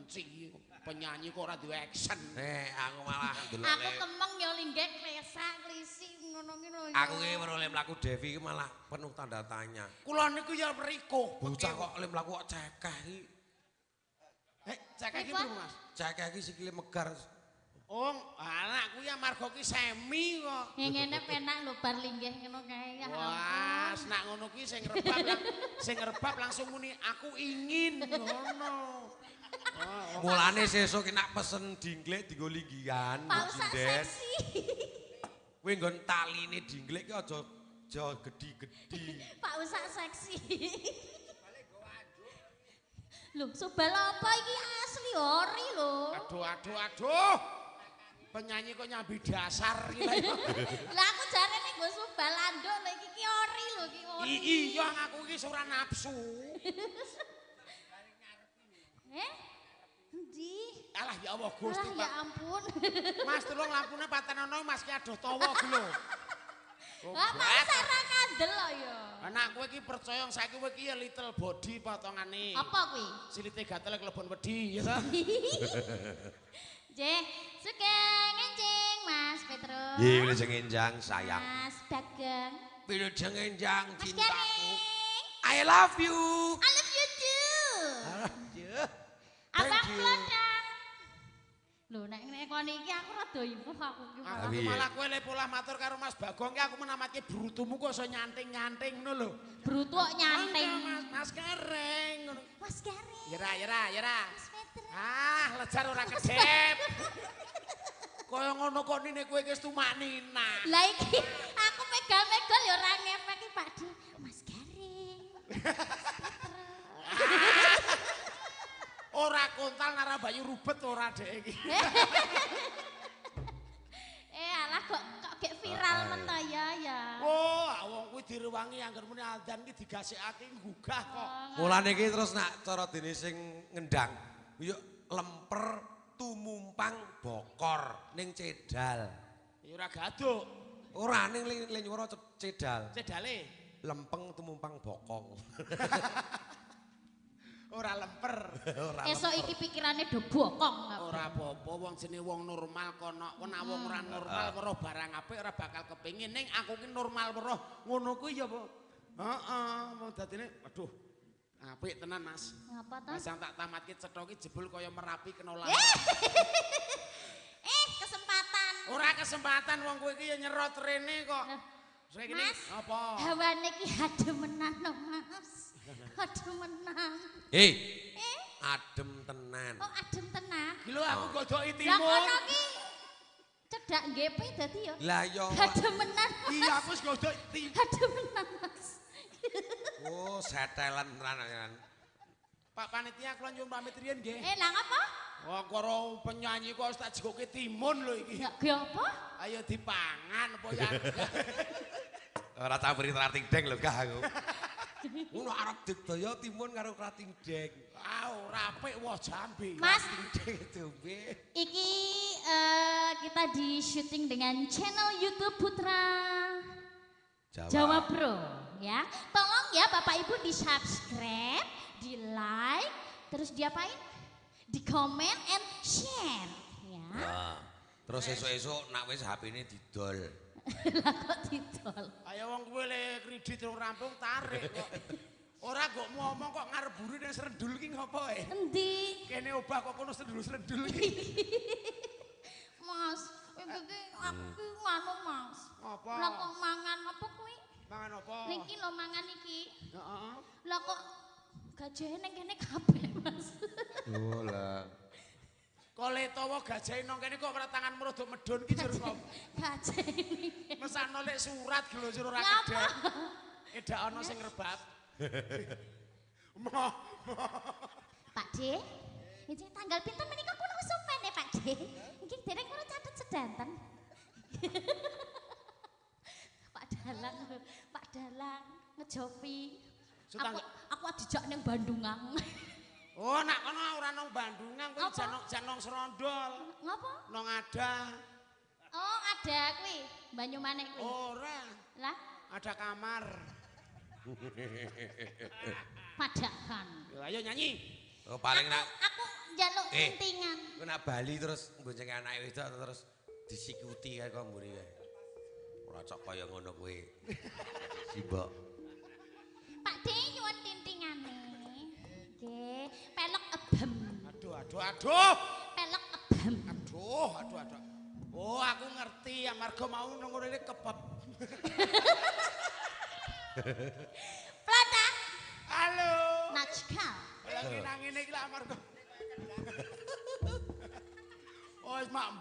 benci penyanyi kok ora duwe action. Aku malah ndelok. Aku kemeng yo linggih klesak klisi ngono ki lho. Aku ki merole mlaku Devi ki malah penuh tanda tanya. Kula niku ya mriko. Bocah kok le mlaku kok cekeh iki. Cekeh iki pripun Mas? Cekeh iki sikile megar. Oh, anakku ya marga ki semi kok. Ngene penak lho bar linggih ngono kae ya. Wah, nak ngono kuwi sing rebab langsung muni aku ingin ngono. Mulane sesuk ki nak pesen dingklek dienggo linggihan sinden. Kuwi nggon taline dingklek ki aja gedhi-gedhi. Pak Usak seksi. Lho, subal apa iki asli ori lho. Aduh. Penyanyi kok nyambi dasar iki lho. Lah aku jarene nggo subal anduk lho iki ori lho iki ori. Iya aku iki ora nafsu. Endi? Alah ya Allah Gusti Pak. Ya ampun. Mas tulung lampune patenono Mas ki adoh tawa ki lho. Lah Pak ora kandel lho ya. Anak kowe iki percaya saiki kowe iki ya little body potongane. Apa kuwi? Silite gatel kelebon wedi ya ta? Jeh, sugeng enjing Mas Petrus. Iya, wilujeng enjang sayang. Mas Bageng. Wilujeng enjang Mas cintaku. Garing. I love you. I love you too. Abang Klodang. Lho nek kon iki aku rada ibuh aku ki. Aku malah kowe le pola matur karo Mas Bagong ki aku menamatke brutumu kok iso nyanting-nyanting ngono lho. Brutu kok nyanting. Mas Gareng ngono. Mas Garing. Yera. Mas Petrus. Lejar ora kedep. Kaya ngono kok nine kowe wis tumaknina. Lah iki aku megal-megal ya ora ngepek iki Pak Di. Mas Garing. Ora kontal nara bayu rubet ora dek iki. Alah kok gek viral men ta ya. Oh, wong kuwi direwangi angger muni adzan iki digasekake gugah kok. Mulane iki terus nak cara dene sing ngendang. Yo lemper tumumpang bokor ning cedal. Ya ora gaduk. Ora ning lenyora cedal. Cedale Lempeng tumumpang bokong. ora lemper. Esok iki pikirane do bokong. Ora apa-apa wong jenenge wong normal kono. Nek wong ora normal weruh barang apik ora bakal kepengin. Ning aku ki normal weruh ngono kuwi ya apa? Heeh, wong dadine aduh. Apik tenan Mas. Ngapa to? Mas tak tamatke cetha ki jebul kaya Merapi kena ulah. Kesempatan. Ora kesempatan wong kowe iki ya nyerot rene kok. Saiki Mas, apa? hawane ki hademenan no Mas. Hademenan. Adem tenan. Oh, adem tenan. Iki lho aku godoki Lah timun. kono ki cedak ngepe dadi ya. Lah yo. Hademenan. Iya aku wis godoki timun. Hademenan Mas. Oh, setelan tenan. Pak panitia kula nyuwun pamit riyen nggih. Lah ngapa? Wong karo penyanyi kok wis tak jegoke timun lho iki. Ya ge apa? Ayo dipangan apa ya? Ora campuri krating deng lho Kak aku. Ngono arep digdaya timun karo krating deng. Ora apik wah jambe. Mas, Deng dombe. iki kita di syuting dengan channel YouTube Putra Jawa Bro ya. Tolong ya Bapak Ibu di subscribe, di like, terus diapain? Di comment and share ya. Nah, terus esuk-esuk nak wis HP-ne didol. Lah kok didol. Ayo wong kowe le kredit rong rampung tarik kok. Ora kok ngomong kok ngarep buru ning Srendul ki ngopo e? Endi? Kene obah kok kono Srendul ki. Mas, iki aku ki nganu Mas. Apa? Lah kok mangan apa kuwi? Mangan apa? Niki lho mangan iki. Heeh. Lah kok gajehe ning kene kabeh Mas. Oh lah. Kole tawa gajahe nang kene kok ora tangan merodok medun ki jero ngopo? Gajehe ning. Mesano lek surat lho jero ora Ngapa? kedek. Edak ana sing rebab. Moh. Pak D, iki tanggal pinten menika kula wis sumpene Pak D. Iki dereng kula catet sedanten. Pak Dalang ngejopi. Aku dijak ning Bandungang. Oh, nak kono ora nang Bandungan kuwi janong serondol. Ngapa? Nang ada. Oh, ada kuwi, Banyumanik kuwi. Ora. Lah, Ada kamar. padakan. Ayo nyanyi. Oh paling nak Aku njaluk tintingan. Kowe nak bali terus bonceng anake wedok terus disikuti kae kok mburi kae. Ora cok kaya ngono kowe. Simbok. Pak De nyuwun tintingane. Nggih, pelek ebem. Aduh. Pelek ebem. Aduh. Oh, aku ngerti amarga mau nang ngene kepep. Plata. Halo. Najkal. Lagi nang ngene iki lah amarga. Oh, wis mak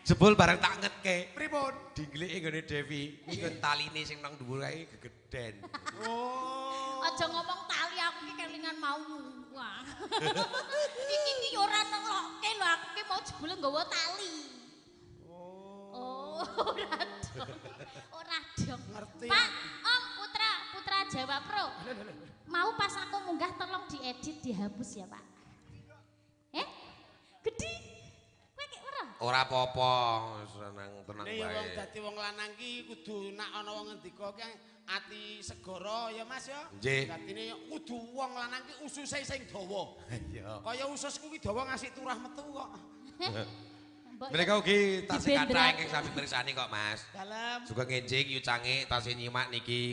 Jebul bareng tak ngetke. pripun? Dinglike nggone Devi, iki taline sing nang dhuwur kae gegeden. Oh. Aja ngomong tali aku iki kelingan mau. Wah. Iki ora nelokke lho aku ki mau jebule nggawa tali. Oh, ora dong. Ngerti. Pak, Om Putra Jawa Pro. Mau pas aku munggah tolong diedit dihapus ya, Pak. Gede. Kowe ki ora? Ora apa-apa, seneng tenang Nek ya wong bae. dadi wong lanang ki kudu nak ana wong ngendika ki ati segara ya Mas ya. Nggih. Dadine kudu wong lanang ki ususe sing dawa. Iya. Kaya ususku ki dawa ngasih turah metu kok. Mbok Mereka ugi tasih Dibendrak. kathah ingkang sami mirsani kok, Mas. Dalem. Juga ngenjing yucange tasih nyimak niki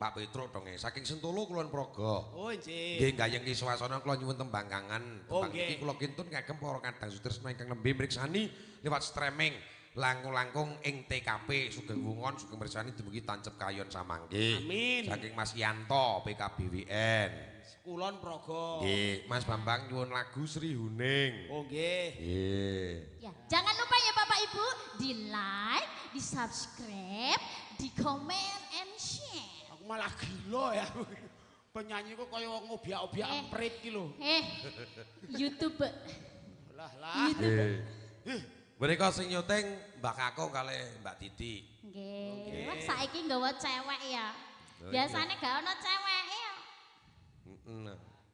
Pak Petruk dong saking Sentolo Kulon Progo. Oh, nggih. Nggih gayeng ki swasana kula nyuwun tembang kangen. Oh, Tembang nggih. iki kula kintun kagem para kadang sutresna ingkang nembe mriksani liwat streaming langkung-langkung ing TKP Sugeng Wungon Sugeng Mirsani dumugi Tancep Kayon Samangke. Amin. Saking Mas Yanto PKBWN. Kulon Progo. Nggih, Mas Bambang nyuwun lagu Sri Huning. Oh, nggih. Nggih. Ya, jangan lupa ya Bapak Ibu di like, di subscribe, di comment and share. Aku malah gila ya. Penyanyi kok kaya wong obiak-obiak emprit ki lho. YouTube. Lah. Mereka sing nyuting Mbak Kakung kali Mbak Titi. Nggih. Wah, saiki nggawa cewek ya. Biasanya gak ono cewek ya.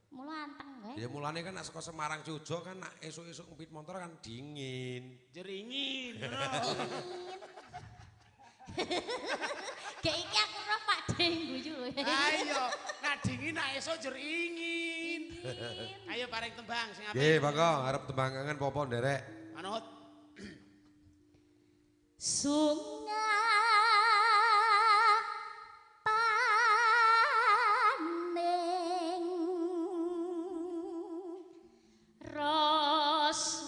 Mula anteng wae. Ya mulane kan nak saka Semarang Jojo kan nak esuk-esuk ngempit motor kan dingin. Jeringin. Kayak iki aku roh Pak De guyu. Ayo, nak dingin nak esuk jeringin. Ayo paring tembang sing apik. Nggih, monggo arep tembang kangen popo nderek. Manut. Paning rasa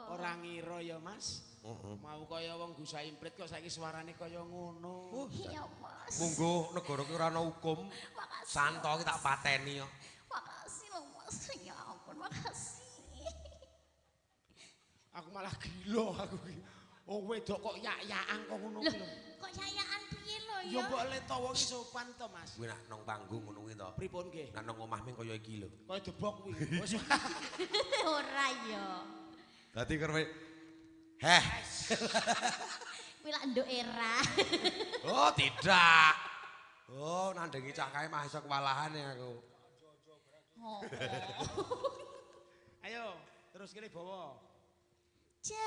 Ora ngira ya, Mas. Mau kaya wong gusa imprit kok saiki suarane kaya ngono. iya Mas. Munggo negara ki ora ana hukum. Makasih. Santo ki tak pateni yo. Makasih loh Mas. Ya ampun, makasih. Aku malah gila aku ki. Oh wedok kok yak-yakan kok ngono Loh, ki lho. kok yayaan piye lho Ya ya? mbok le tawa ki sopan to, Mas. Kuwi nak nang panggung ngono kuwi to. Pripun nggih? Nak nang omah ming kaya iki lho. Kaya debok kuwi. Wis. Ora ya. Dadi kerwe heh. Kuwi lak nduk era. Oh, tidak. Oh, nandengi cah kae mah iso kewalahan ya aku. Oh. Ayo, terus kene bawa. Jati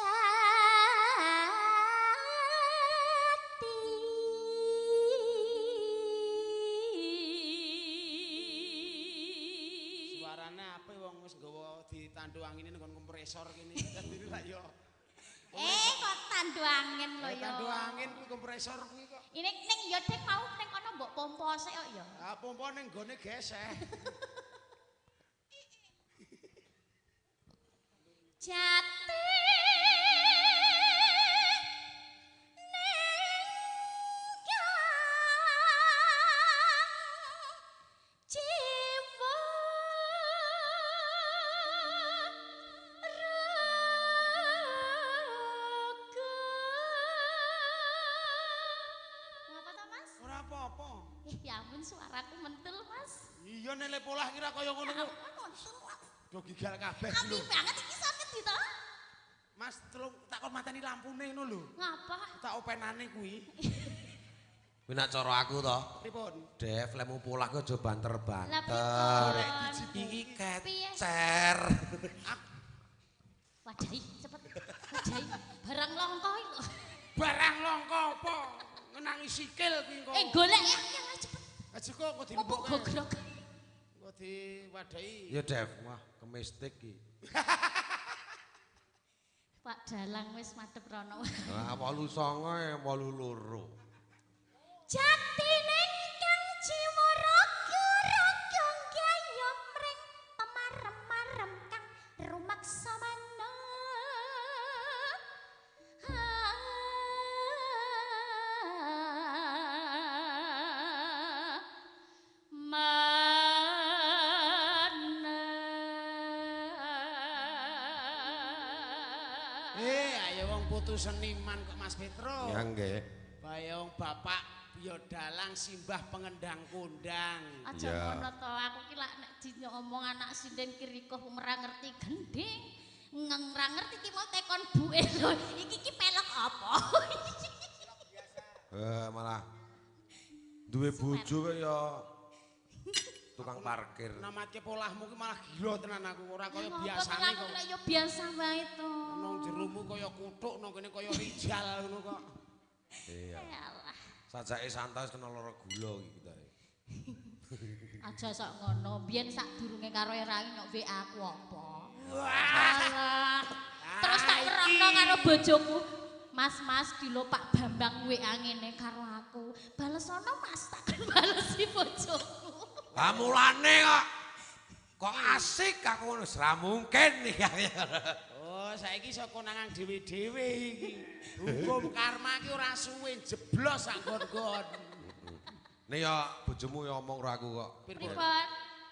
Suarane apik wong wis nggawa ditandu angine nggon kompresor kene. Dadi lak yo. kok tandu angin lho ya. Tandu angin kuwi kompresor kuwi kok. Ini ning ya Dek mau ning kono mbok pompa sik kok ya. Ah pompa ning gone geseh. Jati jiwa raga. Ngapa to Mas? Ora apa-apa. Ya ampun suaraku mentul Mas. Iya nek polah kira kaya ngono Ya kok. ampun mentul Mas. Do gigal kabeh Api lho. banget iki sakit gitu. Mas tolong tak kon mateni lampune ngono lho. Ngapa? Tak openane kuwi. Kuwi nak cara aku to. Pripun? Dev lemu polah ki aja Lah banter-banter. pripun? Iki Piye? kecer. Wadahi cepet. Wadahi barang langka iki lho. Barang langka apa? Ngenangi sikil kuwi kok. Golek ya cepet. kok Mumpung gogrok. Kok diwadahi. Ya Dev, wah kemistik iki. Pak Dalang wis madhep rono. Lah 89 82. Jatine kang jiwa raga gayom ring pemarem-marem kang rumaksa manah. Ayo wong putu seniman kok Mas Petro. Ya nggih. Bayong bapak ya dalang simbah pengendang kondang. Aja ngono to, aku ki lak nek diomong anak sinden ki rikoh ora ngerti gending. Ora ngerti ki mau tekon buke lho. Iki ki pelok apa? Malah duwe bojo kaya tukang parkir. Namatke polahmu ki malah gila tenan aku ora kaya Ngapa biasane aku kok. lek ya biasa wae to. Nang jeromu kaya kutuk, nang kene kaya rijal ngono kok. Iya. Yalah. Sajake santai kena lara gula iki kita. Aja sok ngono. Biyen sadurunge karo Erai nyok WA aku apa? Walah. Terus tak kerangno karo bojoku. Mas dilo Pak Bambang WA ngene karo aku. Bales ono Mas tak balesi bojoku. Lah mulane kok asik aku ngono ora mungkin iki. Oh, saiki iso konangan dhewe-dhewe iki. Hukum karma iki ora suwe jeblos sak gon-gon. Nih ya bojomu ya omong karo aku kok. Pripun?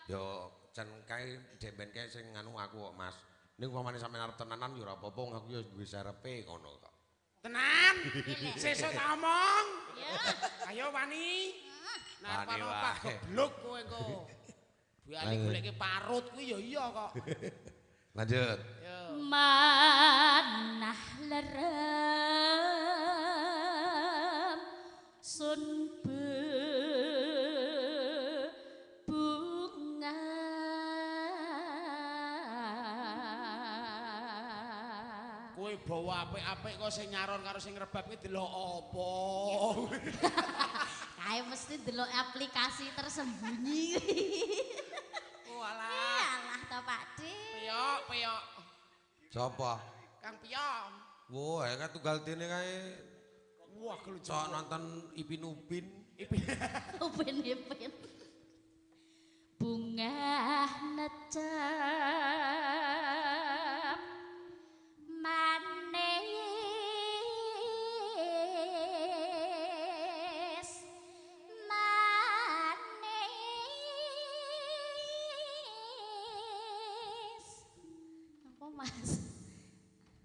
Ya jan kae demben kae sing nganu aku kok Mas. Ning upamane sampeyan arep tenanan ya ora apa-apa aku ya duwe sarepe ngono kok. Tenan? Sesuk tak omong. Ya. Ayo wani. Nah, Wani apa wae. geblok kowe engko. Biane goleke parut kuwi ya iya kok. Lanjut. Yo. Manah lerem sun bunga Kowe bawa apik-apik kok sing nyaron karo sing ngrebab ki delok apa? kae mesti delok aplikasi tersembunyi. Walah. Alah to Pak De. Piyok. Sapa? Kang Piyok. Wah, kan tunggal dene kae Wah, kelucu. sok nonton Ipin Upin. Upin-ipin. Bunga necap manis apa Mas?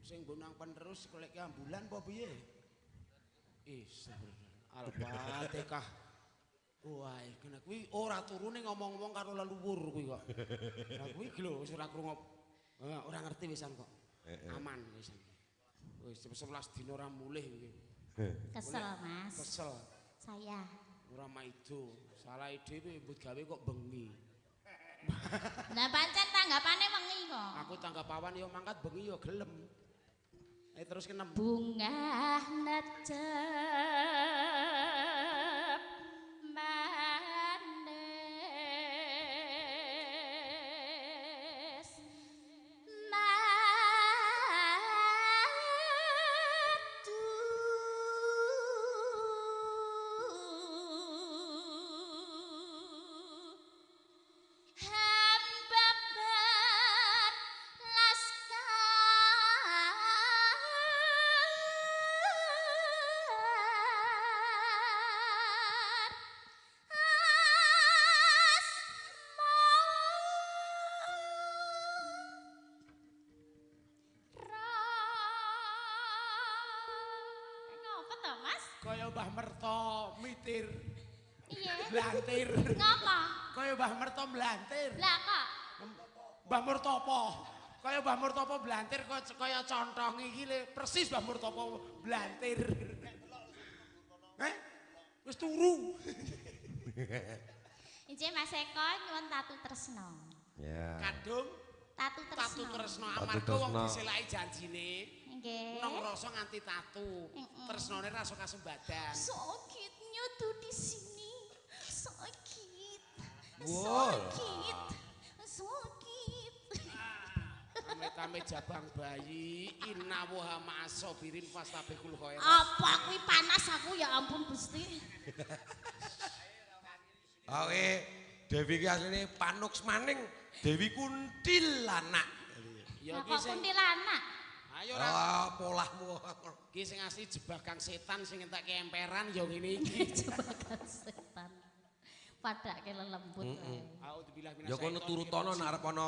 Sing mbok nang penerus kolek ambulan apa piye? Al-Fatihah. Wah, kena kuwi ora turune ngomong-ngomong karo leluhur kuwi kok. Lah kuwi lho wis ora krungu. Ora ngerti wisan kok. Aman wisan. Wis 11 dina ora mulih iki. Kesel Mas. Kesel. Saya. Ora maido. Salahe dhewe mbut gawe kok bengi. Lah pancen tanggapane wengi kok. Aku tanggap awan ya mangkat bengi ya gelem. Terus kenem. Bunga necap manis madu hambaban laskar ngapa to Mas? Kaya Mbah Merto mitir. Iya. Blantir. Ngapa? Kaya Mbah Merto blantir. Lah kok Mbah Murtopo. Kaya Mbah Murtopo blantir kaya contong iki le persis Mbah Murtopo blantir. Wis turu. Injih Mas Eko nyuwun tatu tresno. Ya. Kadung Tatu tatu tresno. tresno Tatu amarga wong tresno. diselaki janjine. Nggih. Nang rasa nganti tatu. Tresnone rasa kasembadan. Sakitnya tuh di sini. Sakit. Sakit. Sakit. Amit-amit jabang bayi, inna wa ma'asobirin fastabikul khairat. Apa kuwi panas aku ya ampun Gusti. Oke, Dewi ki asline Panuks maning, Dewi Kuntilanak. Ya kok kuntilanak. Ayo polahmu. Ki sing asli jebakan setan sing entek emperan ya ngene iki. Jebakan setan. Padake lelembut kae. Auzubillahi Ya kono turutono nek arep ana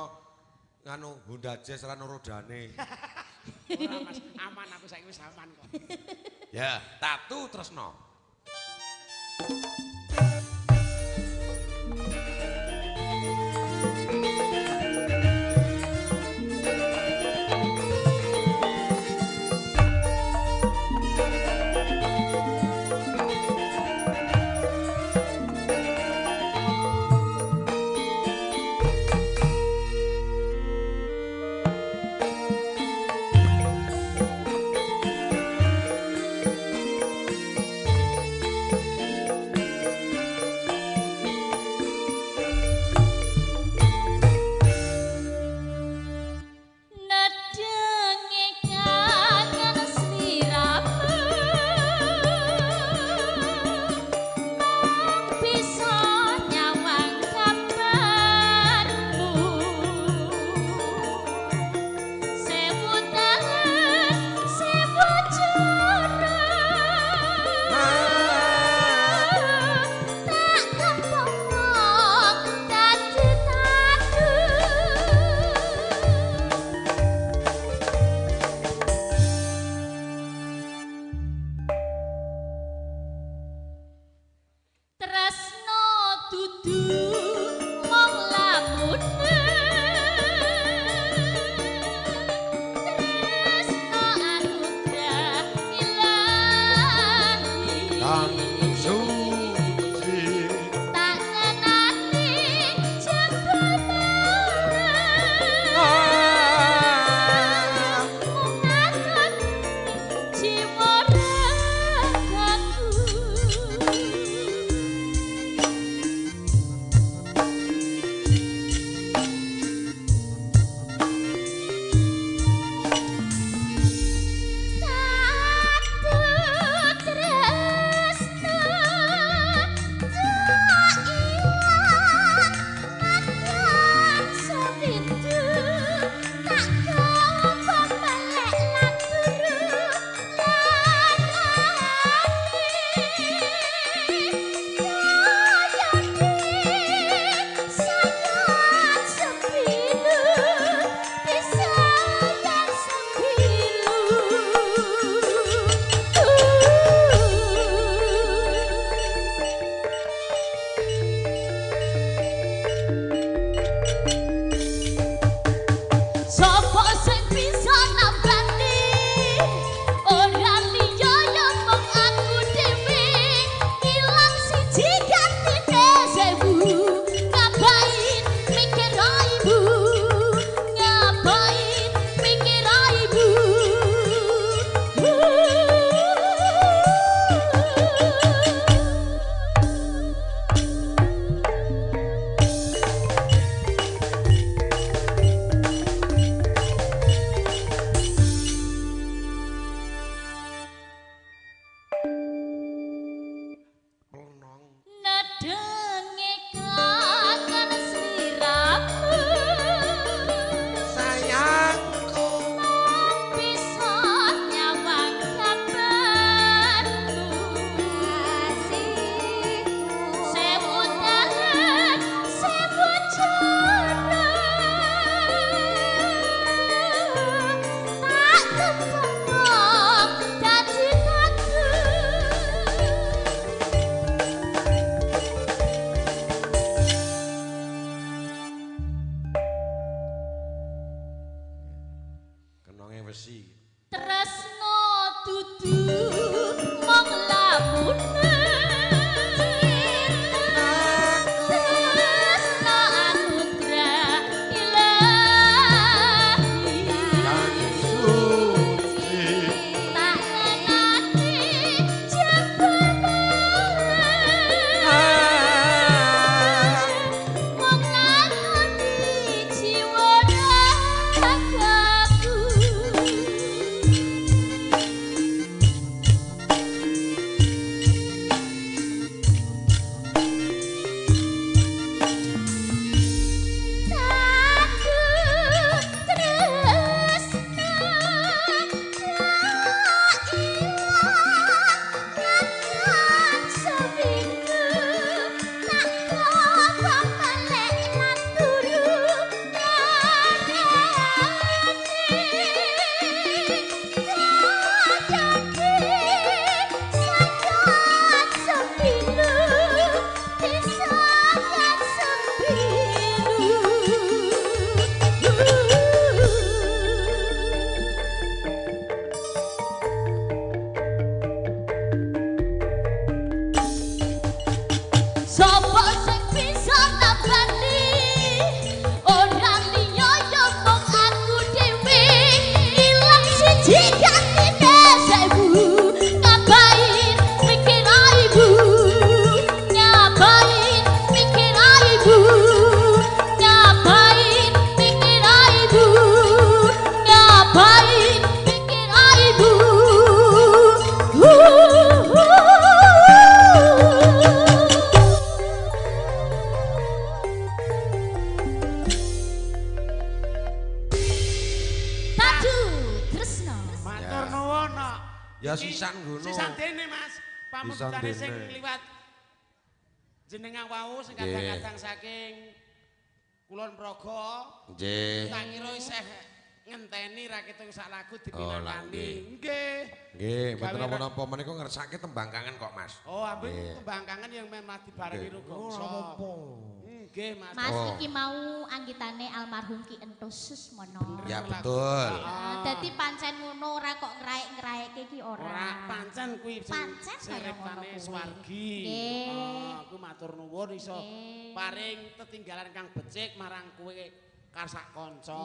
nganu Honda Jazz ra rodane. Ora Mas, aman aku saiki wis aman kok. Ya, tatu tresno. Sapa sing bisa nambani ora liya ya mung aku dhewe ilang siji gantine sewu ngapain mikir ibu ngapain mikir ibu ngapain mikir ibu ngapain mikir ibu Matur nuwun kok. Ya sisan ngono. Sisan dene Mas. Pamungkane sing dene. liwat jenengan wau sing kadang-kadang saking Kulon Progo. Nggih. Tak kira isih ngenteni ra ketung sak lagu Oh, dipilihani. Nggih. Nggih, mboten napa-napa menika ngersake tembang kangen kok, Mas. Oh, ambek tembang kangen yang memang dibarengi Rugongso. Nggih, Mas. Mas iki mau anggitane almarhum Ki Entus Susmono. Ya betul. Dadi pancen ngono ora kok ngraek-ngraekke iki ora. Ora pancen kuwi Pancen kaya serepane ngono kuwi. Swargi. Nggih. Aku matur nuwun iso Nggih. paring tetinggalan kang becik marang kowe karsak kanca.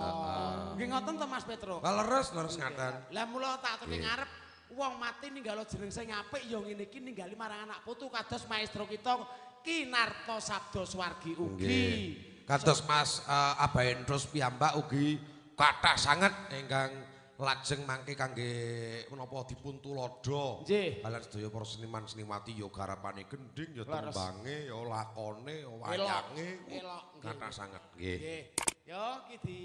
Nggih ngoten to Mas Petro. Leres ngaten. Lah mula tak aturi ngarep wong mati ninggalo jeneng sing apik ya ngene iki ninggali marang anak putu kados maestro kita Ki Narto Sabdo Swargi ugi. Kados Mas Abah Endros piyambak ugi kathah sanget ingkang lajeng mangke kangge menapa dipun tuladha. Nggih. Kalian sedaya para seniman seniwati ya garapane gending ya Leres. tembange ya lakone ya wayange Elok. kathah sanget. Nggih. Yo ki di